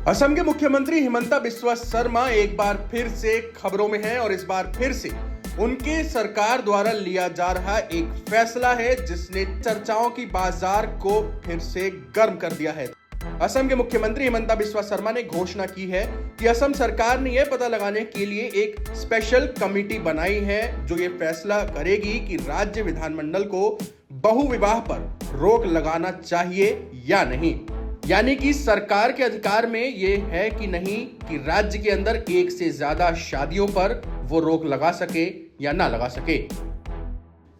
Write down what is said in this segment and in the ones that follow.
असम के मुख्यमंत्री हिमंता बिस्वा शर्मा एक बार फिर से खबरों में हैं और इस बार फिर से उनके सरकार द्वारा लिया जा रहा एक फैसला है जिसने चर्चाओं की बाजार को फिर से गर्म कर दिया है। असम के मुख्यमंत्री हिमंता बिस्वा शर्मा ने घोषणा की है कि असम सरकार ने यह पता लगाने के लिए एक स्पेशल कमेटी बनाई है जो ये फैसला करेगी कि राज्य विधानमंडल को बहुविवाह पर रोक लगाना चाहिए या नहीं। यानी कि सरकार के अधिकार में यह है कि नहीं कि राज्य के अंदर एक से ज्यादा शादियों पर वो रोक लगा सके या ना लगा सके।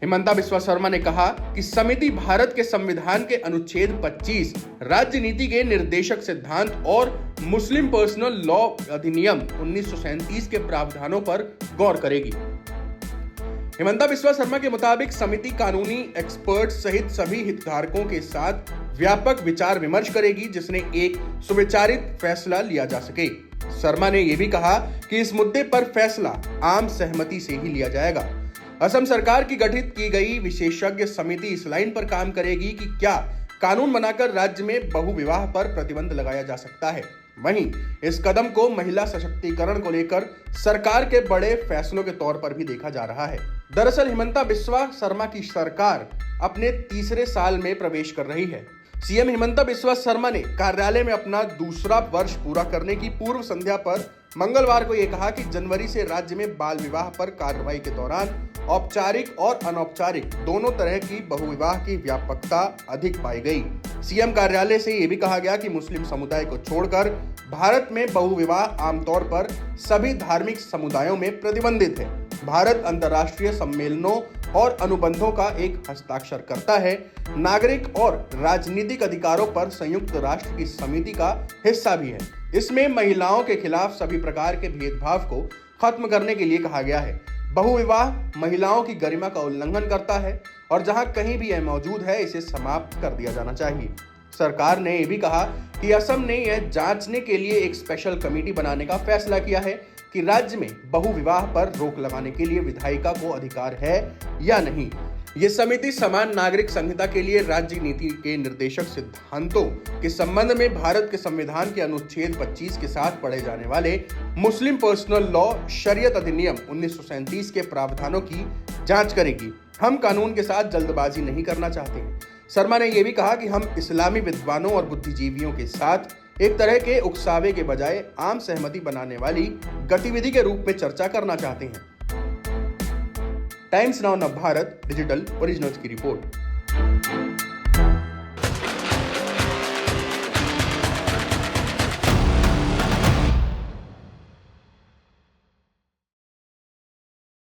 हिमंता बिस्वा शर्मा ने कहा कि समिति भारत के संविधान के अनुच्छेद 25, राज्य नीति के निर्देशक सिद्धांत और मुस्लिम पर्सनल लॉ अधिनियम 1937 के प्रावधानों पर गौर करेगी। हिमंता बिस्वा शर्मा के मुताबिक समिति कानूनी एक्सपर्ट सहित सभी हितधारकों के साथ व्यापक विचार विमर्श करेगी जिसने एक सुविचारित फैसला लिया जा सके। शर्मा ने यह भी कहा कि इस मुद्दे पर फैसला आम सहमति से ही लिया जाएगा। असम सरकार की गठित की गई विशेषज्ञ समिति इस लाइन पर काम करेगी कि क्या कानून बनाकर राज्य में बहुविवाह पर प्रतिबंध लगाया जा सकता है। वहीं इस कदम को महिला सशक्तिकरण को लेकर सरकार के बड़े फैसलों के तौर पर भी देखा जा रहा है। दरअसल हिमंता बिस्वा शर्मा की सरकार अपने तीसरे साल में प्रवेश कर रही है। सीएम हिमंता बिस्वा शर्मा ने कार्यालय में अपना दूसरा वर्ष पूरा करने की पूर्व संध्या पर मंगलवार को यह कहा कि जनवरी से राज्य में बाल विवाह पर कार्रवाई के दौरान औपचारिक और अनौपचारिक दोनों तरह की बहुविवाह की व्यापकता अधिक पाई गई। सीएम कार्यालय से यह भी कहा गया कि मुस्लिम समुदाय को छोड़कर भारत में बहुविवाह आमतौर पर सभी धार्मिक समुदायों में प्रतिबंधित है। भारत अंतर्राष्ट्रीय सम्मेलनों और अनुबंधों का एक हस्ताक्षर करता है, नागरिक और राजनीतिक अधिकारों पर संयुक्त राष्ट्र की समिति का हिस्सा भी है। इसमें महिलाओं के खिलाफ सभी प्रकार के भेदभाव को खत्म करने के लिए कहा गया है। बहुविवाह महिलाओं की गरिमा का उल्लंघन करता है और जहां कहीं भी यह मौजूद है इसे समाप्त कर दिया जाना चाहिए। सरकार ने यह भी कहा कि असम ने यह जांचने के लिए एक स्पेशल कमेटी बनाने का फैसला किया है कि राज्य में बहुविवाह पर रोक लगाने के लिए विधायिका को अधिकार है या नहीं। ये समिति समान नागरिक संहिता के लिए राज्य नीति के निर्देशक सिद्धांतों के संबंध में भारत के संविधान के अनुच्छेद 25 के साथ पढ़े जाने वाले मुस्लिम पर्सनल लॉ शरीयत अधिनियम 1937 के प्रावधानों की जांच करेगी। हम कानून के साथ जल्दबाजी नहीं करना चाहते हैं। शर्मा ने यह भी कहा कि हम इस्लामी विद्वानों और बुद्धिजीवियों के साथ एक तरह के उकसावे के बजाय आम सहमति बनाने वाली गतिविधि के रूप में चर्चा करना चाहते हैं। टाइम्स नाउ नव भारत डिजिटल ओरिजिनल्स की रिपोर्ट।